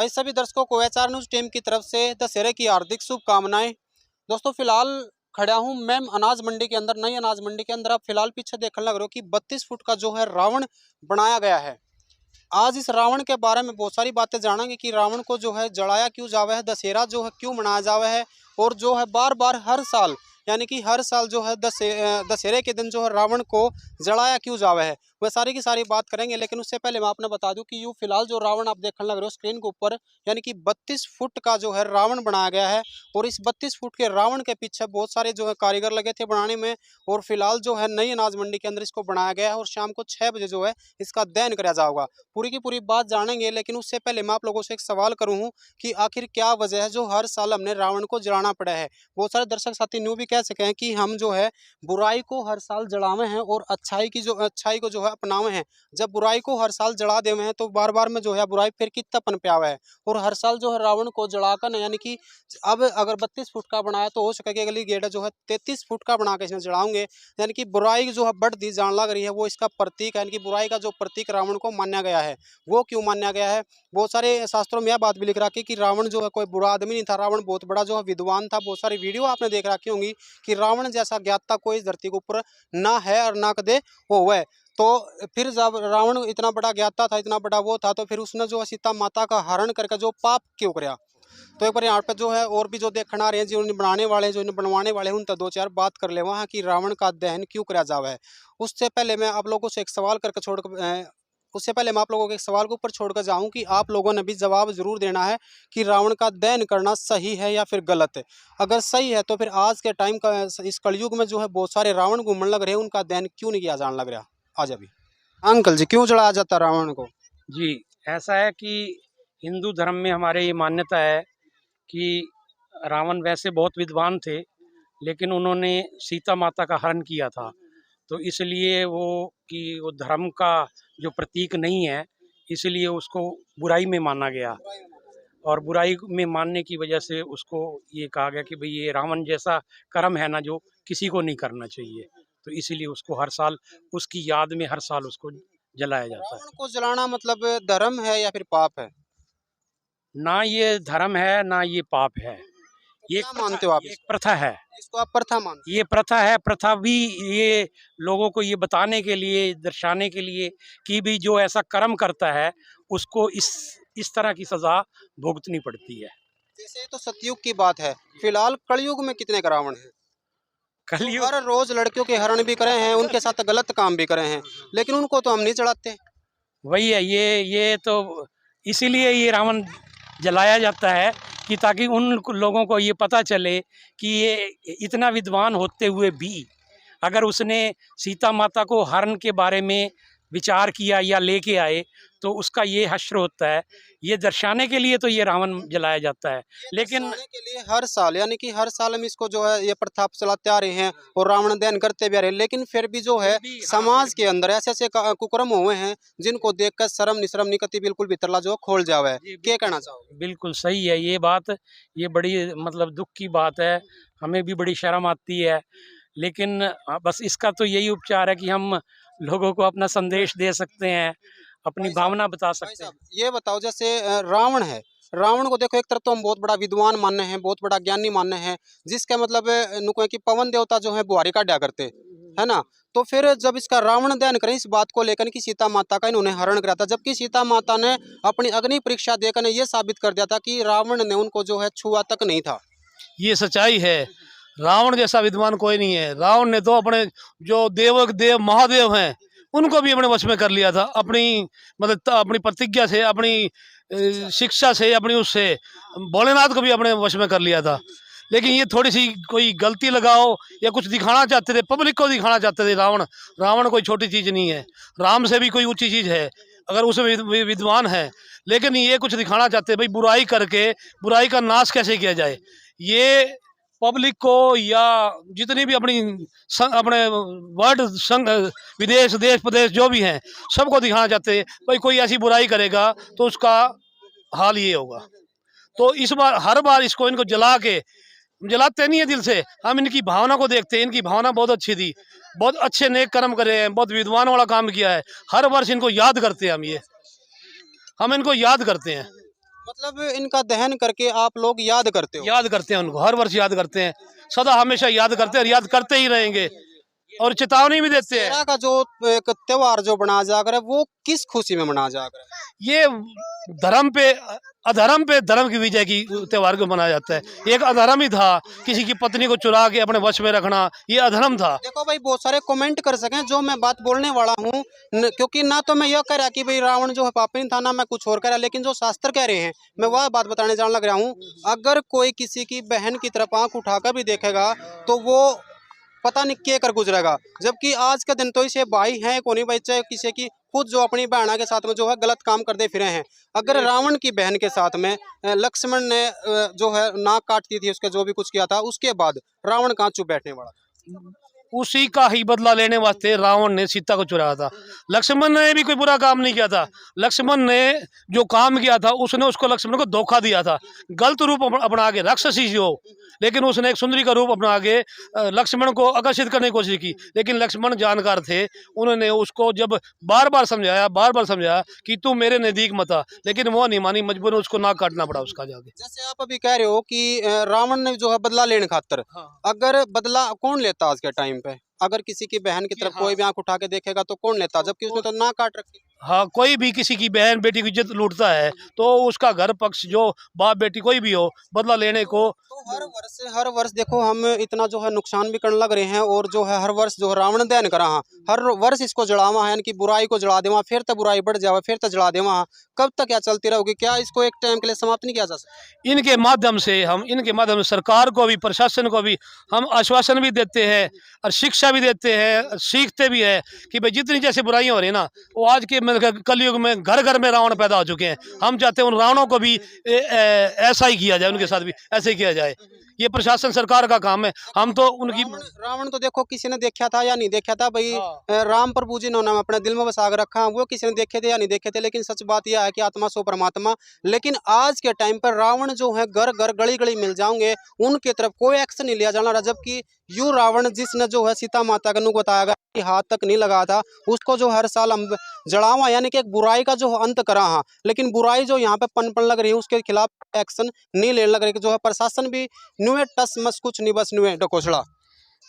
भाई सभी दर्शकों को एचआर न्यूज टीम की तरफ से दशहरे की हार्दिक शुभकामनाएं। दोस्तों फिलहाल खड़ा हूं मैं अनाज मंडी के अंदर, नई अनाज मंडी के अंदर। आप फिलहाल पीछे देखने लग रहे हो कि 32 फुट का जो है रावण बनाया गया है। आज इस रावण के बारे में बहुत सारी बातें जानेंगे कि रावण को जो है जलाया क्यों जावे है, दशहरा जो है क्यों मनाया जावे है, और जो है बार बार हर साल यानी कि हर साल जो है दशहरे के दिन जो है रावण को जलाया क्यों जावे है, वह सारी की सारी बात करेंगे। लेकिन उससे पहले मैं आपने बता दूं कि यूँ फिलहाल जो रावण आप देखने लग रहे हो स्क्रीन के ऊपर, यानी कि 32 फुट का जो है रावण बनाया गया है। और इस 32 फुट के रावण के पीछे बहुत सारे जो है कारीगर लगे थे बनाने में। और फिलहाल जो है नई अनाज मंडी के अंदर इसको बनाया गया है और शाम को 6 बजे जो है इसका दहन कराया जाएगा। पूरी की पूरी बात जानेंगे। लेकिन उससे पहले मैं आप लोगों से एक सवाल करूँ कि आखिर क्या वजह है जो हर साल हमने रावण को जलाना पड़ा है। बहुत सारे दर्शक साथी न्यू भी कह सके हैं कि हम जो है बुराई को हर साल जलावे हैं और अच्छाई को जो है अपनावे हैं। जब बुराई को हर साल जला देवे हैं तो बार बार में जो है बुराई फिर कितना पन पे आवे है। और हर साल जो है रावण को जलाकर, यानी कि अब अगर 32 फुट का बनाया तो हो सके कि अगली गेट जो है 33 फुट का बना के इसमें जलाओगे। यानी कि बुराई जो है बढ़ती जान लग रही है, वो इसका प्रतीक है। यानी कि बुराई का जो प्रतीक रावण को माना गया है, वो क्यों माना गया है। बहुत सारे शास्त्रों में यह बात भी लिख रखी कि रावण जो है कोई बुरा आदमी नहीं था, रावण बहुत बड़ा जो है विद्वान था। बहुत सारी वीडियो आपने देख रखी होंगी कि रावण जैसा ज्ञाता कोई इस धरती के ऊपर ना है और ना कदे होवे। तो फिर जब रावण इतना बड़ा ज्ञाता था, इतना बड़ा वो था, तो फिर उसने जो सीता माता का हरण करके जो पाप क्यों कराया। तो एक बार यहाँ पे जो है और भी जो देखना आ रहे हैं, जो बनाने वाले हैं, जो बनवाने वाले हैं, उन तक दो चार बात कर ले वहाँ कि रावण का दहन क्यों कराया जावा है। उससे पहले मैं आप लोगों से एक सवाल करके उससे पहले मैं आप लोगों के एक सवाल के ऊपर छोड़कर जाऊं कि आप लोगों ने भी जवाब जरूर देना है कि रावण का दहन करना सही है या फिर गलत है। अगर सही है तो फिर आज के टाइम का इस कलयुग में जो है बहुत सारे रावण घूमने लग रहे हैं, उनका दहन क्यों नहीं किया जाने लग रहा। आज अभी अंकल जी क्यों जलाया जाता रावण को? जी, ऐसा है कि हिंदू धर्म में हमारे ये मान्यता है कि रावण वैसे बहुत विद्वान थे, लेकिन उन्होंने सीता माता का हरण किया था। तो इसलिए वो धर्म का जो प्रतीक नहीं है, इसलिए उसको बुराई में माना गया। और बुराई में मानने की वजह से उसको ये कहा गया कि भाई ये रावण जैसा कर्म है ना, जो किसी को नहीं करना चाहिए। तो इसीलिए उसको हर साल उसकी याद में हर साल उसको जलाया जाता है। रावण को जलाना मतलब धर्म है या फिर पाप है? ना ये धर्म है ना ये पाप है, तो ये क्या मानते हो आप एक इसको? प्रथा है। इसको आप प्रथा मानते ये प्रथा है। प्रथा भी ये लोगों को ये बताने के लिए, दर्शाने के लिए कि भी जो ऐसा कर्म करता है उसको इस तरह की सजा भुगतनी पड़ती है। हो? जैसे तो सतयुग की बात है, फिलहाल कलयुग में कितने रावण हैं जो कलयुग हर रोज लड़कियों के हरण भी करे हैं, उनके साथ गलत काम भी करे हैं, लेकिन उनको तो हम नहीं चढ़ाते। वही है, ये तो इसीलिए ये रावण जलाया जाता है कि ताकि उन लोगों को ये पता चले कि ये इतना विद्वान होते हुए भी अगर उसने सीता माता को हरण के बारे में विचार किया या लेके आए तो उसका ये हश्र होता है। ये दर्शाने के लिए तो ये रावण जलाया जाता है। लेकिन दर्शाने के लिए हर साल, यानी कि हर साल हम इसको जो है ये प्रथा चलाते आ रहे हैं और रावण दहन करते भी आ रहे हैं, लेकिन फिर भी जो है समाज के अंदर ऐसे ऐसे कुकर्म हुए हैं जिनको देखकर शर्म निशर्म निकती बिल्कुल भीतरला जो खोल जावे है। क्या कहना चाहोगे? बिल्कुल सही है ये बात। ये बड़ी मतलब दुख की बात है, हमें भी बड़ी शर्म आती है। लेकिन बस इसका तो यही उपचार है कि हम लोगों को अपना संदेश दे सकते हैं, अपनी भावना बता सकते हैं। ये बताओ जैसे रावण है, रावण को देखो एक तरफ तो हम बहुत बड़ा विद्वान मानने हैं, बहुत बड़ा ज्ञानी मानने हैं, जिसका मतलब नुको है कि पवन देवता जो है बुहारी काटा करते है ना। तो फिर जब इसका रावण दहन करें इस बात को लेकर कि सीता माता का इन्होंने हरण करा था, जबकि सीता माता ने अपनी अग्नि परीक्षा देकर ये साबित कर दिया था कि रावण ने उनको जो है छुआ तक नहीं था। ये सच्चाई है। रावण जैसा विद्वान कोई नहीं है। रावण ने तो अपने जो देव महादेव हैं उनको भी अपने वश में कर लिया था, अपनी मतलब अपनी प्रतिज्ञा से, अपनी शिक्षा से, अपनी उससे भोलेनाथ को भी अपने वश में कर लिया था। लेकिन ये थोड़ी सी कोई गलती लगाओ या कुछ दिखाना चाहते थे, पब्लिक को दिखाना चाहते थे। रावण कोई छोटी चीज़ नहीं है, राम से भी कोई ऊंची चीज़ है अगर उसमें विद्वान है। लेकिन ये कुछ दिखाना चाहते भाई बुराई करके बुराई का नाश कैसे किया जाए, ये पब्लिक को या जितनी भी अपने वर्ल्ड संघ विदेश देश प्रदेश जो भी हैं सबको दिखाना चाहते हैं भाई कोई ऐसी बुराई करेगा तो उसका हाल ये होगा। तो इस बार हर बार इनको जलाते नहीं है दिल से, हम इनकी भावना को देखते हैं। इनकी भावना बहुत अच्छी थी, बहुत अच्छे नेक कर्म करे हैं, बहुत विद्वान वाला काम किया है। हर वर्ष इनको याद करते हैं, हम इनको याद करते हैं। मतलब इनका दहन करके आप लोग याद करते हो। याद करते हैं उनको, हर वर्ष याद करते हैं, सदा हमेशा याद करते हैं और याद करते ही रहेंगे और चेतावनी भी देते हैं। दशहरा का जो एक त्योहार जो मनाया जाकर है वो किस खुशी में मनाया जाकर है? ये धर्म पे अधर्म पे धर्म की विजय की त्योहार को मनाया जाता है। एक अधर्म ही था, किसी की पत्नी को चुरा के अपने वश में रखना, ये अधर्म था। देखो भाई बहुत सारे कमेंट कर सकें जो मैं बात बोलने वाला हूँ, क्योंकि ना तो मैं यह कह रहा कि भाई रावण जो है पापी था, ना मैं कुछ और कह रहा, लेकिन जो शास्त्र कह रहे हैं मैं वह बात बताने जाने लग रहा हूँ। अगर कोई किसी की बहन की तरफ आंख उठाकर भी देखेगा तो वो पता नहीं क्या कर गुजरेगा, जबकि आज के दिन तो इसे भाई हैं को नहीं भाई, चाहे किसी की खुद जो अपनी बहना के साथ में जो है गलत काम करते फिरे हैं। अगर रावण की बहन के साथ में लक्ष्मण ने जो है नाक काट दी थी, उसके जो भी कुछ किया था, उसके बाद रावण कहाँ चुप बैठने वाला? उसी का ही बदला लेने वास्ते रावण ने सीता को चुराया था। लक्ष्मण ने भी कोई बुरा काम नहीं किया था। लक्ष्मण ने जो काम किया था उसने उसको लक्ष्मण को धोखा दिया था, गलत रूप अपना के, राक्षसी हो, लेकिन उसने एक सुंदरी का रूप अपना के लक्ष्मण को आकर्षित करने की कोशिश की। लेकिन लक्ष्मण जानकार थे, उन्होंने उसको जब बार बार समझाया कि तू मेरे नजदीक मत आ, लेकिन वो नहीं मानी, मजबूरन उसको नाक काटना पड़ा उसका जाके। जैसे आप अभी कह रहे हो कि रावण ने जो है बदला लेने खातर, अगर बदला कौन लेता आज के टाइम पे? अगर किसी की बहन की तरफ कोई भी आंख उठा के देखेगा तो कौन लेता, जबकि उसने तो नाक काट रखी। हाँ, कोई भी किसी की बहन बेटी की इज्जत लूटता है तो उसका घर पक्ष जो बाप बेटी कोई भी हो, बदला लेने को। तो हर वर्ष देखो हम इतना जो है नुकसान भी करने लग रहे हैं, और जो है हर वर्ष जो है रावण दहन करा, हर वर्ष इसको जड़ावा है, यानी कि बुराई को जड़ा देवा, फिर तो बुराई बढ़ जावे, फिर तो जड़ा देवा। कब तक क्या चलती रहोगी? क्या इसको एक टाइम के लिए समाप्त नहीं किया जा सकता? इनके माध्यम से सरकार को भी, प्रशासन को भी हम आश्वासन भी देते हैं और शिक्षा भी देते हैं, सीखते भी है कि भाई जितनी जैसे बुराइयां हो रही है ना, वो आज के कलयुग में घर घर में रावण पैदा हो चुके हैं। हम चाहते हैं उन रावणों को भी ऐसा ही किया जाए, उनके साथ भी ऐसे ही किया जाए। ये प्रशासन सरकार का काम है। हम तो उनकी रावण तो देखो किसी ने देखा था या नहीं देखा था भाई, राम प्रभु जी ने अपने दिल में बसा कर रखा, वो किसी ने देखे थे या नहीं देखे थे, लेकिन सच बात यह है कि आत्मा सो परमात्मा। लेकिन आज के टाइम पर रावण जो है घर घर गली गली मिल जाओगे, उनकी तरफ कोई एक्शन नहीं लिया जाना रहा, जबकि यू रावण जिसने जो है सीता माता का नुक बताया गया कि हाथ तक नहीं लगा था, उसको जो हर साल हम जड़ावा, यानी कि एक बुराई का जो अंत करा। हाँ, लेकिन बुराई जो यहाँ पे पनपन लग रही है उसके खिलाफ एक्शन नहीं लेने लग रही, जो है प्रशासन भी नुए टस मस कुछ नहीं, बस नुए डकोसड़ा।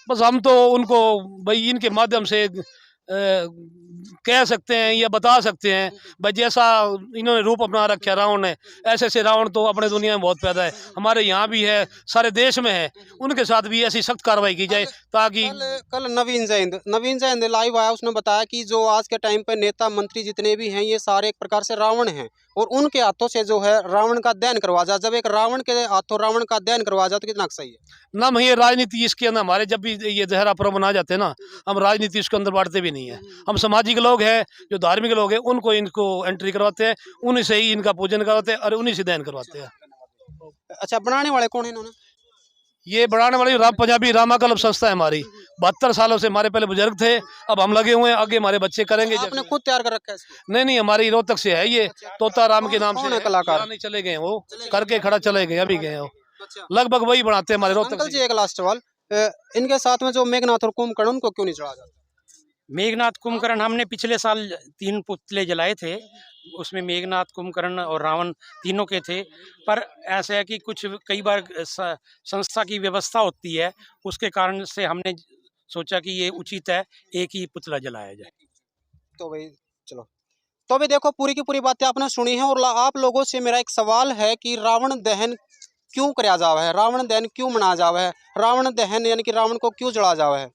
बस हम तो उनको भाई इनके माध्यम से कह सकते हैं या बता सकते हैं भाई, जैसा इन्होंने रूप अपना रखा रावण ने, ऐसे ऐसे रावण तो अपने दुनिया में बहुत पैदा है, हमारे यहाँ भी है, सारे देश में है। उनके साथ भी ऐसी सख्त कार्रवाई की जाए ताकि कल नवीन जैन लाइव आया, उसने बताया कि जो आज के टाइम पर नेता मंत्री जितने भी हैं ये सारे एक प्रकार से रावण हैं, और उनके हाथों से जो है रावण का दहन करवा जाए। जब एक रावण के हाथों रावण का दहन करवा जाए तो कितना सही है ना। हम ये राजनीति इसके अंदर, हमारे जब भी ये दशहरा पर्व मना जाते हैं ना, हम राजनीति इसके अंदर बांटते भी नहीं है। हम सामाजिक लोग हैं, जो धार्मिक लोग हैं, उनको इनको एंट्री करवाते हैं, उन्हीं से ही इनका पूजन करवाते हैं और उन्हीं से दहन करवाते हैं। अच्छा, बनाने वाले कौन है इन्होंने? ये बनाने वाली पंजाबी रामा क्लब संस्था है हमारी। 72 सालों से हमारे पहले बुजुर्ग थे, अब हम लगे हुए हैं, आगे हमारे बच्चे करेंगे। आपने खुद तैयार कर रखा है इसको? नहीं, हमारी रोहतक से है ये, तोता राम के नाम से कलाकार नहीं चले गए, वो करके खड़ा चले गए, अभी गए वो। लगभग वही बनाते हैं हमारे रोहतक अंकल जी, एक लास्ट सवाल, इनके साथ में जो मेघनाथ और कुंभकर्ण, उनको क्यों नहीं चढ़ाया जाता? मेघनाथ कुंभकर्ण हमने पिछले साल 3 पुतले जलाए थे, उसमें मेघनाथ, कुंभकर्ण और रावण तीनों के थे। पर ऐसा है कि कुछ कई बार संस्था की व्यवस्था होती है, उसके कारण से हमने सोचा कि ये उचित है एक ही पुतला जलाया जाए। तो भाई चलो, तो अभी देखो पूरी की पूरी बातें आपने सुनी है, और आप लोगों से मेरा एक सवाल है कि रावण दहन क्यों कराया जावा है, रावण दहन क्यों मनाया जावा है, रावण दहन यानी कि रावण को क्यों जला जावा है।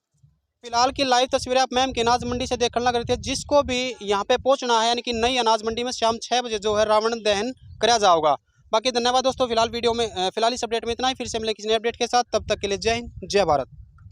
फिलहाल की लाइव तस्वीरें आप मैम की अनाज मंडी से देखने लग रहे थे। जिसको भी यहाँ पे पहुँचना है, यानी कि नई अनाज मंडी में शाम 6 बजे जो है रावण दहन कराया जाएगा। बाकी धन्यवाद दोस्तों, फिलहाल वीडियो में फिलहाल इस अपडेट में इतना ही। फिर से मिले किसी नए अपडेट के साथ, तब तक के लिए जय हिंद, जय भारत।